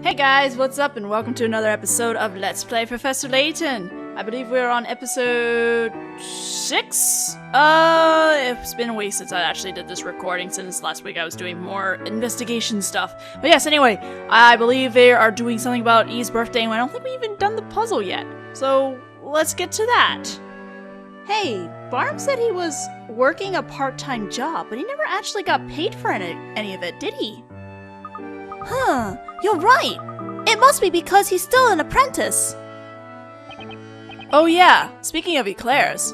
Hey guys, what's up and welcome to another episode of Let's Play Professor Layton. I believe we're on episode 6? It's been a week since I actually did this recording, since last week I was doing more investigation stuff. But yes, anyway, I believe they are doing something about Eve's birthday and I don't think we even done the puzzle yet. So, let's get to that. Hey, Barb said he was working a part-time job, but he never actually got paid for any of it, did he? Huh, you're right. It must be because he's still an apprentice. Oh yeah, speaking of eclairs.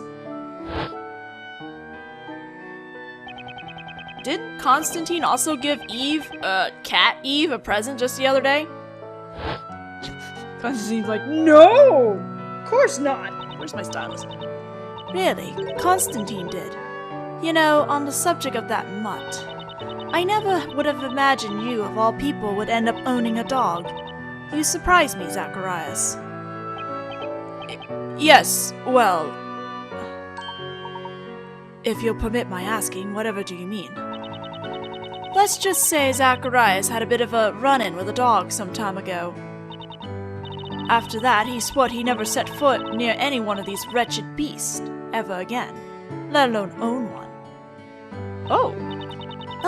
Didn't Constantine also give Cat Eve, a present just the other day? Constantine's like, no! Of course not! Where's my stylus? Really, Constantine did. You know, on the subject of that mutt, I never would have imagined you, of all people, would end up owning a dog. You surprised me, Zacharias. Yes, well... If you'll permit my asking, whatever do you mean? Let's just say Zacharias had a bit of a run-in with a dog some time ago. After that, he swore he never set foot near any one of these wretched beasts ever again, let alone own one.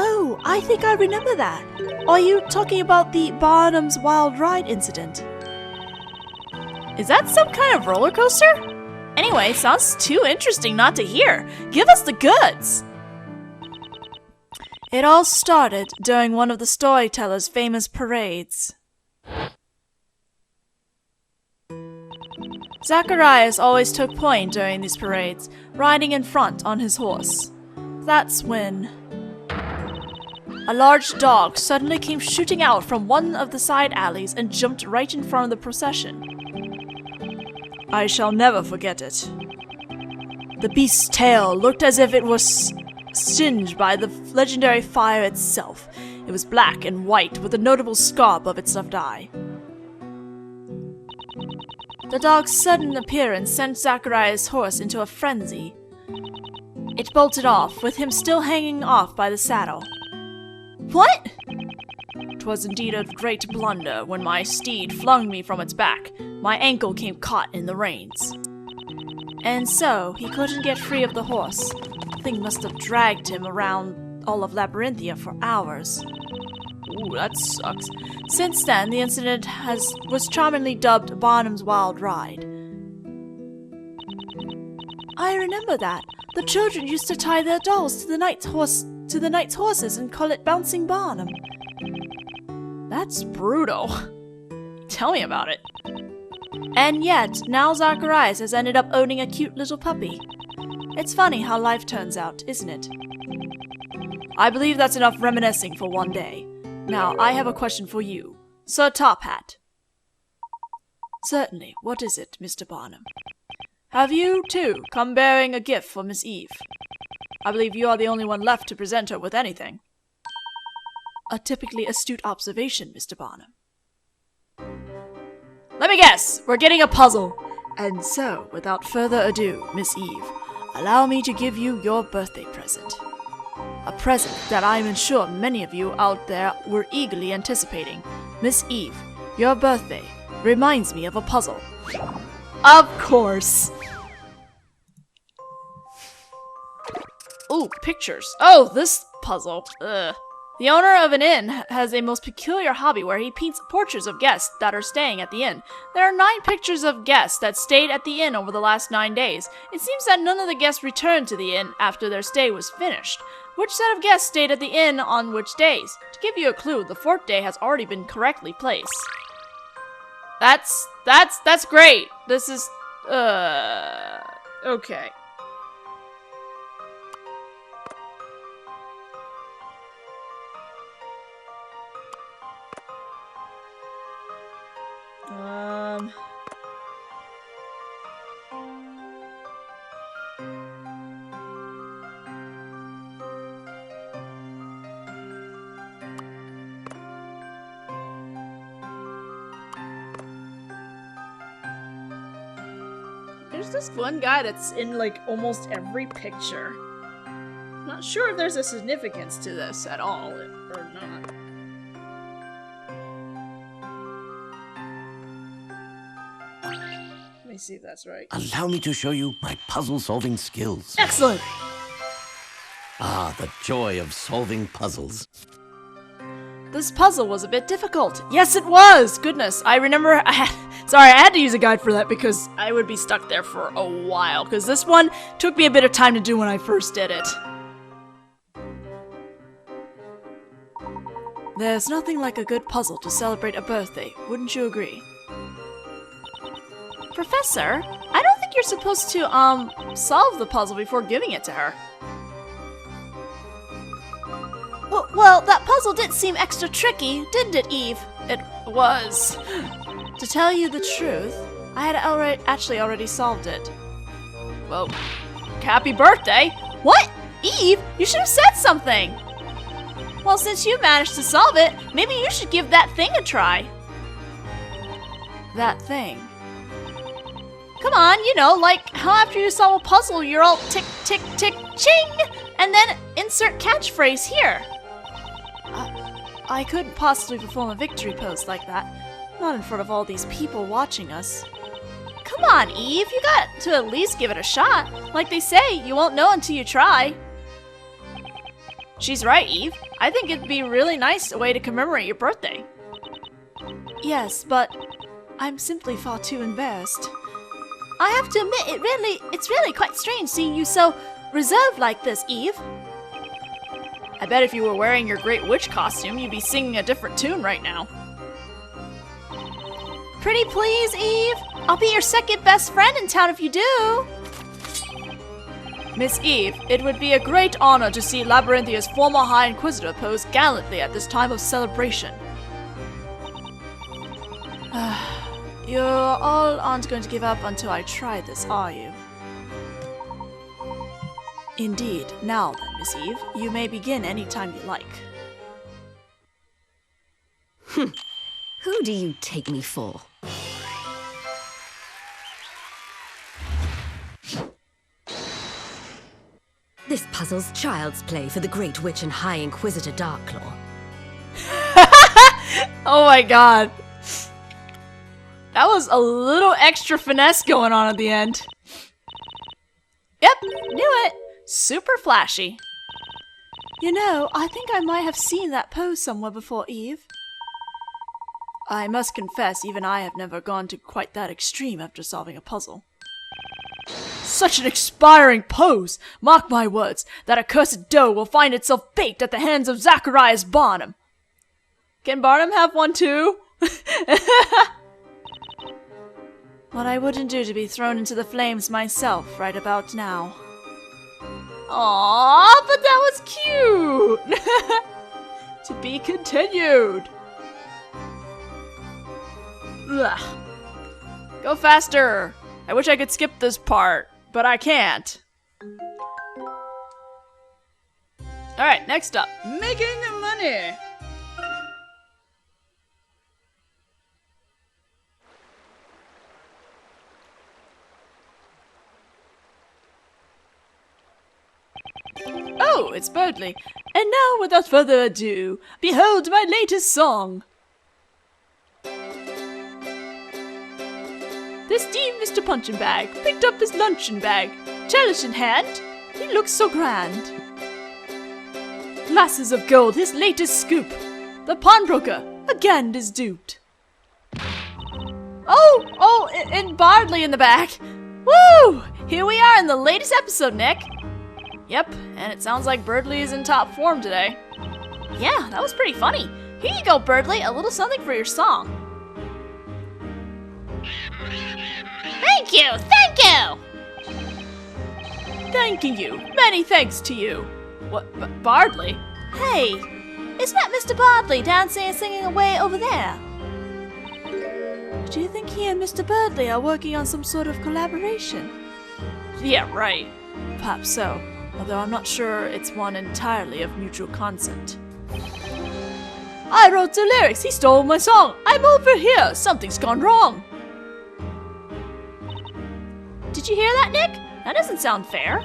Oh, I think I remember that. Are you talking about the Barnum's Wild Ride incident? Is that some kind of roller coaster? Anyway, sounds too interesting not to hear. Give us the goods! It all started during one of the storyteller's famous parades. Zacharias always took point during these parades, riding in front on his horse. That's when a large dog suddenly came shooting out from one of the side alleys and jumped right in front of the procession. I shall never forget it. The beast's tail looked as if it was singed by the legendary fire itself. It was black and white with a notable scar above its left eye. The dog's sudden appearance sent Zacharias' horse into a frenzy. It bolted off, with him still hanging off by the saddle. What? 'Twas indeed a great blunder when my steed flung me from its back. My ankle came caught in the reins. And so, he couldn't get free of the horse. The thing must have dragged him around all of Labyrinthia for hours. Ooh, that sucks. Since then, the incident was charmingly dubbed Barnum's Wild Ride. I remember that. The children used to tie their dolls to the knight's horses and call it Bouncing Barnum. That's brutal. Tell me about it. And yet, now Zacharias has ended up owning a cute little puppy. It's funny how life turns out, isn't it? I believe that's enough reminiscing for one day. Now, I have a question for you, Sir Top Hat. Certainly. What is it, Mr. Barnum? Have you, too, come bearing a gift for Miss Eve? I believe you are the only one left to present her with anything. A typically astute observation, Mr. Barnum. Let me guess! We're getting a puzzle! And so, without further ado, Miss Eve, allow me to give you your birthday present. A present that I'm sure many of you out there were eagerly anticipating. Miss Eve, your birthday reminds me of a puzzle. Of course! Ooh, pictures. Oh, this puzzle. Ugh. The owner of an inn has a most peculiar hobby where he paints portraits of guests that are staying at the inn. There are 9 pictures of guests that stayed at the inn over the last 9 days. It seems that none of the guests returned to the inn after their stay was finished. Which set of guests stayed at the inn on which days? To give you a clue, the 4th day has already been correctly placed. That's great. This is, okay. There's this one guy that's in, like, almost every picture. Not sure if there's a significance to this at all, or not. me see if that's right. Allow me to show you my puzzle-solving skills. Excellent! Ah, the joy of solving puzzles. This puzzle was a bit difficult. Yes, it was! Goodness, I remember I had to use a guide for that because I would be stuck there for a while, because this one took me a bit of time to do when I first did it. There's nothing like a good puzzle to celebrate a birthday, wouldn't you agree? Professor, I don't think you're supposed to, solve the puzzle before giving it to her. Well, that puzzle did seem extra tricky, didn't it, Eve? It was. To tell you the truth, I had actually already solved it. Well, happy birthday! What? Eve, you should have said something! Well, since you managed to solve it, maybe you should give that thing a try. That thing? Come on, you know, like how after you solve a puzzle, you're all tick, tick, tick, ching! And then insert catchphrase here. I couldn't possibly perform a victory pose like that. Not in front of all these people watching us. Come on, Eve, you got to at least give it a shot. Like they say, you won't know until you try. She's right, Eve. I think it'd be a really nice way to commemorate your birthday. Yes, but I'm simply far too embarrassed. I have to admit, it's really quite strange seeing you so reserved like this, Eve. I bet if you were wearing your Great Witch costume, you'd be singing a different tune right now. Pretty please, Eve? I'll be your second best friend in town if you do. Miss Eve, it would be a great honor to see Labyrinthia's former High Inquisitor pose gallantly at this time of celebration. You all aren't going to give up until I try this, are you? Indeed. Now then, Miss Eve, you may begin any time you like. Who do you take me for? This puzzle's child's play for the Great Witch and High Inquisitor Darklaw. Oh my god. That was a little extra finesse going on at the end. Yep, knew it. Super flashy. You know, I think I might have seen that pose somewhere before, Eve. I must confess, even I have never gone to quite that extreme after solving a puzzle. Such an inspiring pose! Mark my words, that accursed dough will find itself baked at the hands of Zacharias Barnum. Can Barnum have one too? What I wouldn't do to be thrown into the flames myself right about now. Aww, but that was cute! To be continued. Ugh. Go faster! I wish I could skip this part, but I can't. Alright, next up. Making money! Oh, it's Birdley. And now, without further ado, behold my latest song. This deep Mr. Punchin' Bag picked up his luncheon bag, chalice in hand. He looks so grand. Glasses of gold, his latest scoop. The pawnbroker again is duped. Oh, and Bardley in the back. Woo! Here we are in the latest episode, Nick. Yep, and it sounds like Birdley is in top form today. Yeah, that was pretty funny. Here you go, Birdley, a little something for your song. Thank you! Thank you! Thanking you. Many thanks to you. What, Bardley? Hey, isn't that Mr. Bardley dancing and singing away over there? Do you think he and Mr. Birdley are working on some sort of collaboration? Yeah, right. Perhaps so, although I'm not sure it's one entirely of mutual consent. I wrote the lyrics, he stole my song. I'm over here, something's gone wrong. Did you hear that, Nick? That doesn't sound fair.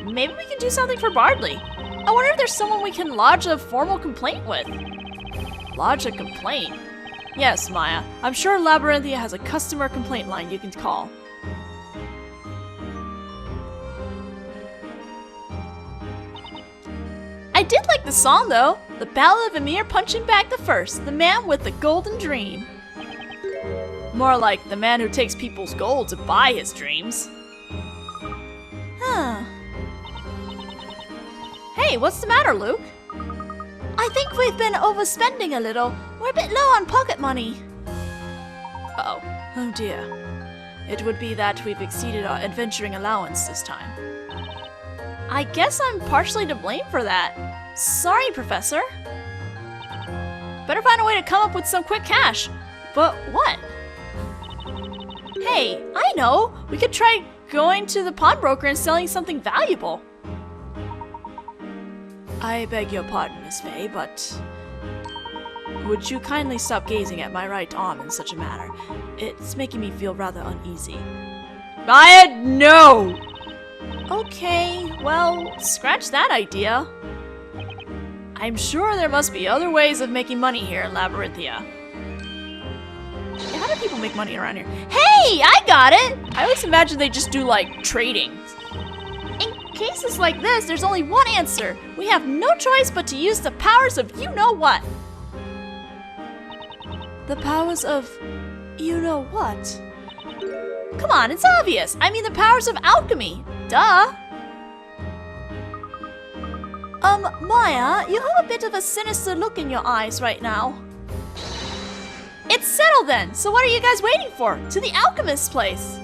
Maybe we can do something for Bardley. I wonder if there's someone we can lodge a formal complaint with. Lodge a complaint? Yes, Maya. I'm sure Labyrinthia has a customer complaint line you can call. did like the song though. The Ballad of Emir Punching Bag the First, the man with the golden dream. More like the man who takes people's gold to buy his dreams. Huh. Hey, what's the matter, Luke? I think we've been overspending a little. We're a bit low on pocket money. Uh-oh. Oh dear. It would be that we've exceeded our adventuring allowance this time. I guess I'm partially to blame for that. Sorry, Professor. Better find a way to come up with some quick cash. But what? Hey, I know! We could try going to the pawnbroker and selling something valuable. I beg your pardon, Miss Fay, but would you kindly stop gazing at my right arm in such a manner? It's making me feel rather uneasy. No! Okay, well, scratch that idea. I'm sure there must be other ways of making money here in Labyrinthia. How do people make money around here? Hey, I got it! I always imagine they just do, like, trading. In cases like this, there's only one answer. We have no choice but to use the powers of you-know-what. The powers of you-know-what? Come on, it's obvious. I mean the powers of alchemy. Duh. Maya, you have a bit of a sinister look in your eyes right now. It's settled then! So what are you guys waiting for? To the alchemist's place!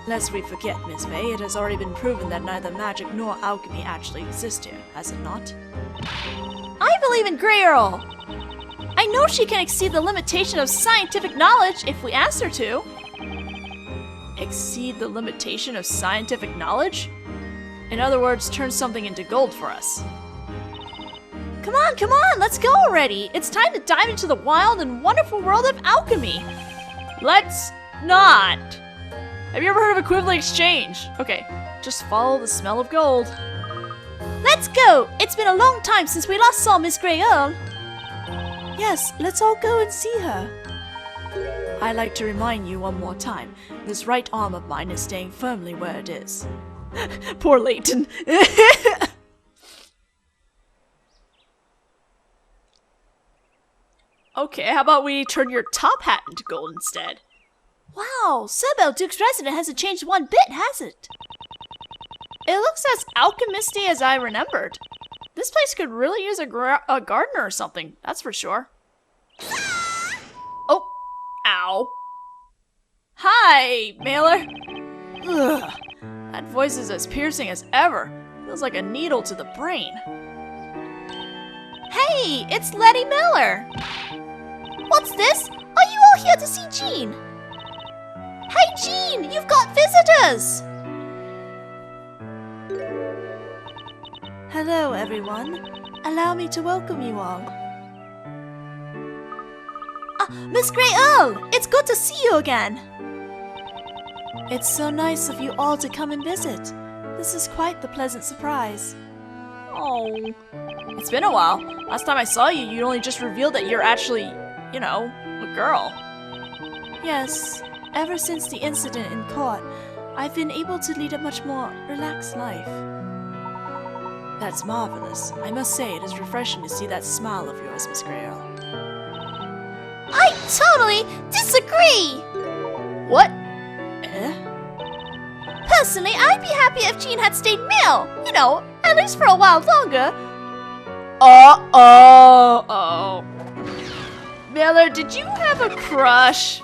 Lest we forget, Miss May, it has already been proven that neither magic nor alchemy actually exist here, has it not? I believe in Grey Earl! I know she can exceed the limitation of scientific knowledge if we ask her to. Exceed the limitation of scientific knowledge? In other words, turn something into gold for us. Come on, let's go already! It's time to dive into the wild and wonderful world of alchemy! Let's not! Have you ever heard of equivalent exchange? Okay, just follow the smell of gold. Let's go! It's been a long time since we last saw Miss Grey Earl. Yes, let's all go and see her. I'd like to remind you one more time, this right arm of mine is staying firmly where it is. Poor Layton. Okay, how about we turn your top hat into gold instead? Wow, Sebel Duke's resident hasn't changed one bit, has it? It looks as alchemisty as I remembered. This place could really use a gardener or something, that's for sure. Oh, ow. Hi, Mailer. Ugh, that voice is as piercing as ever. Feels like a needle to the brain. Hey, it's Letty Miller. What's this? Are you all here to see Jean? Hey Jean, you've got visitors! Hello everyone. Allow me to welcome you all. Miss Grey Earl! It's good to see you again! It's so nice of you all to come and visit. This is quite the pleasant surprise. Oh, it's been a while. Last time I saw you, you only just revealed that you're actually, you know, a girl. Yes, ever since the incident in court, I've been able to lead a much more relaxed life. That's marvelous. I must say, it is refreshing to see that smile of yours, Miss Grey Earl. I totally disagree! What? Personally, I'd be happy if Jean had stayed male. You know, at least for a while longer. Uh-oh. Miller, did you have a crush?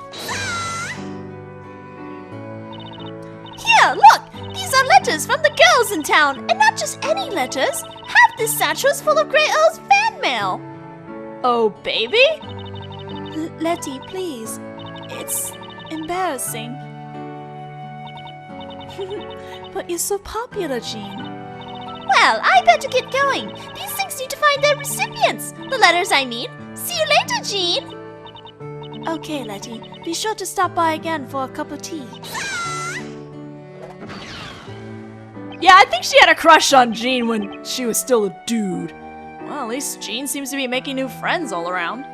Here, look! These are letters from the girls in town, and not just any letters. Half this satchel is full of Grey Earl's fan mail. Oh, baby? Letty, please. It's embarrassing. But you're so popular, Jean. Well, I better get going. These things need to find their recipients. The letters, I mean. See you later, Jean. Okay, Letty. Be sure to stop by again for a cup of tea. Yeah, I think she had a crush on Jean when she was still a dude. Well, at least Jean seems to be making new friends all around.